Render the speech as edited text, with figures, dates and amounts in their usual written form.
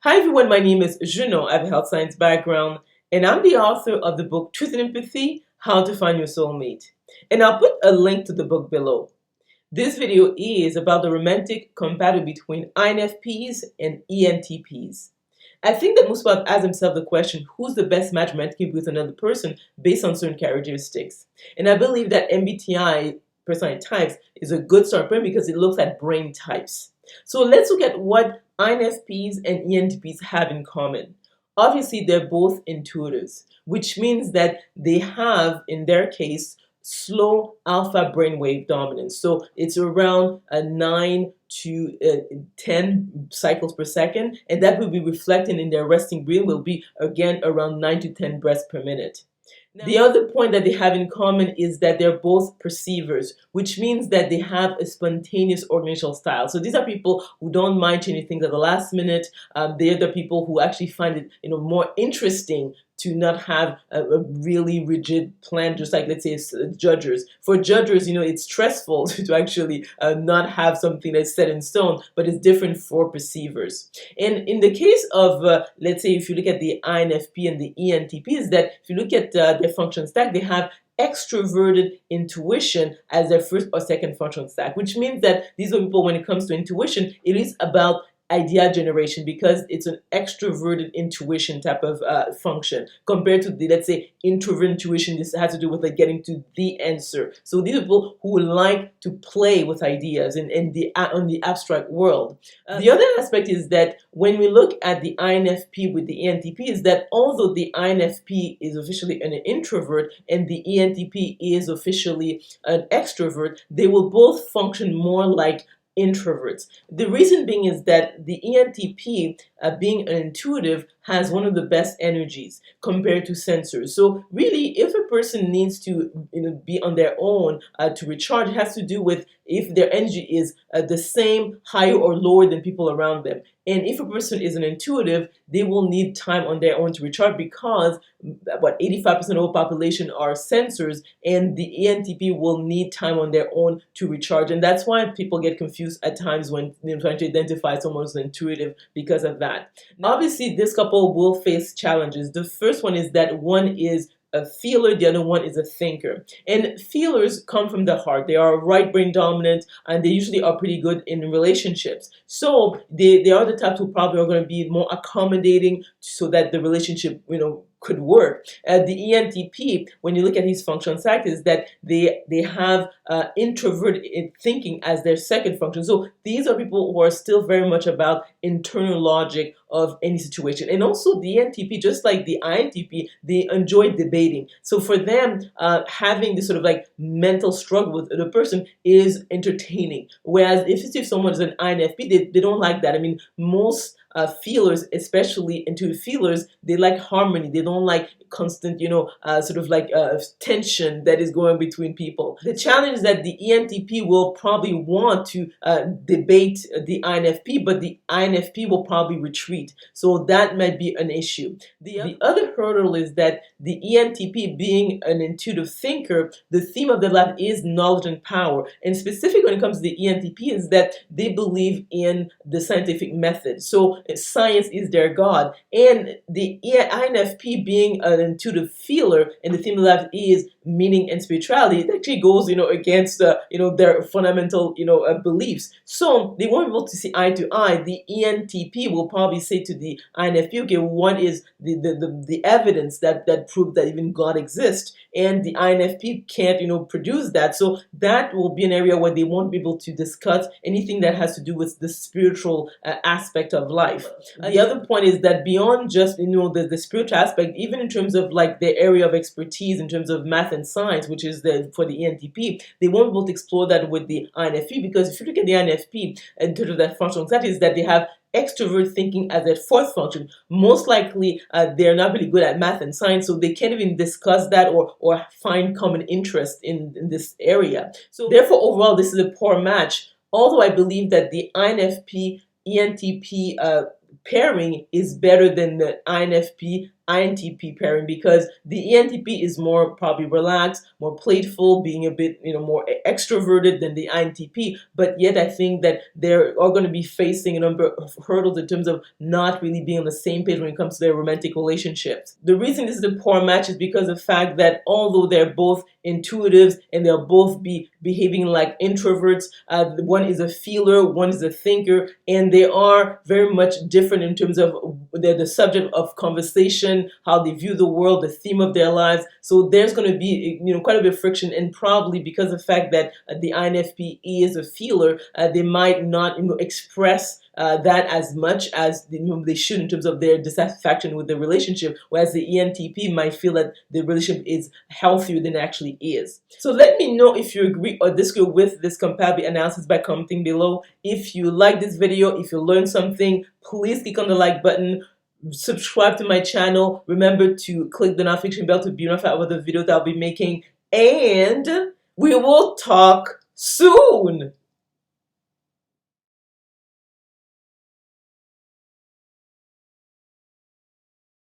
Hi everyone, my name is Junon. I have a health science background, and I'm the author of the book Truth and Empathy: How to Find Your Soulmate. And I'll put a link to the book below. This video is about the romantic compatibility between INFPs and ENTPs. I think that most people ask themselves the question, who's the best match romantically with another person based on certain characteristics? And I believe that MBTI personality types is a good starting point because it looks at brain types. So let's look at what INFPs and ENTPs have in common. Obviously, they're both intuitives, which means that they have, in their case, slow alpha brainwave dominance. So it's around 9 to 10 cycles per second, and that will be reflected in their resting breathing will be again around 9 to 10 breaths per minute. The other point that they have in common is that they're both perceivers, which means that they have a spontaneous organizational style. So these are people who don't mind changing things at the last minute. They're the people who actually find it, more interesting to not have a really rigid plan, just like, let's say, judges. For judges, it's stressful to actually not have something that's set in stone, but it's different for perceivers. And in the case of, let's say, if you look at the INFP and the ENTP, is that if you look at their function stack, they have extroverted intuition as their first or second function stack, which means that these are people, when it comes to intuition, it is about idea generation because it's an extroverted intuition type of function compared to the, let's say, introvert intuition. This has to do with getting to the answer. So these are people who like to play with ideas in on the abstract world. The other aspect is that when we look at the INFP with the ENTP is that although the INFP is officially an introvert and the ENTP is officially an extrovert, they will both function more like introverts. The reason being is that the ENTP, being an intuitive, has one of the best energies compared to sensors. So really, if a person needs to be on their own to recharge, it has to do with if their energy is the same, higher or lower than people around them. And if a person is an intuitive, they will need time on their own to recharge because about 85% of the population are sensors, and the ENTP will need time on their own to recharge. And that's why people get confused at times when trying to identify someone who's intuitive because of that. Now, obviously, this couple will face challenges. The first one is that one is a feeler, the other one is a thinker. And feelers come from the heart. They are right brain dominant, and they usually are pretty good in relationships. So they are the types who probably are going to be more accommodating so that the relationship, could work. The ENTP, when you look at his function stack, is that they have introverted thinking as their second function. So these are people who are still very much about internal logic of any situation. And also the ENTP, just like the INTP, they enjoy debating. So for them, having this sort of mental struggle with the person is entertaining. Whereas if someone is an INFP, they don't like that. I mean, most feelers, especially intuitive feelers, they like harmony. They don't like constant, tension that is going between people. The challenge is that the ENTP will probably want to debate the INFP, but the INFP will probably retreat. So that might be an issue. The other hurdle is that the ENTP, being an intuitive thinker, the theme of their life is knowledge and power. And specifically when it comes to the ENTP is that they believe in the scientific method. So science is their God. And the INFP, being an intuitive feeler, and the theme of life is meaning and spirituality, it actually goes, against, their fundamental, beliefs. So they won't be able to see eye to eye. The ENTP will probably say to the INFP, okay, what is the evidence that prove that even God exists? And the INFP can't, produce that. So that will be an area where they won't be able to discuss anything that has to do with the spiritual aspect of life. The other point is that beyond just, the spiritual aspect, even in terms of the area of expertise, in terms of math and science, which is for the ENTP, they won't be able to explore that with the INFP, because if you look at the INFP in terms of that functional that is that they have extrovert thinking as their fourth function. Most likely, they're not really good at math and science, so they can't even discuss that or find common interest in this area. So therefore, overall, this is a poor match. Although I believe that the INFP ENTP pairing is better than the INFP INTP pairing, because the ENTP is more probably relaxed, more playful, being a bit more extroverted than the INTP. But yet I think that they're all going to be facing a number of hurdles in terms of not really being on the same page when it comes to their romantic relationships. The reason this is a poor match is because of the fact that although they're both intuitives and they'll both be behaving like introverts, one is a feeler, one is a thinker, and they are very much different in terms of the subject of conversation, how they view the world, the theme of their lives. So there's going to be quite a bit of friction, and probably because of the fact that the INFP is a feeler, they might not express that as much as they should in terms of their dissatisfaction with the relationship, whereas the ENTP might feel that the relationship is healthier than it actually is. So let me know if you agree or disagree with this compatibility analysis by commenting below. If you like this video, if you learned something, please click on the like button. Subscribe to my channel. Remember to click the notification bell to be notified about the videos that I'll be making. And we will talk soon.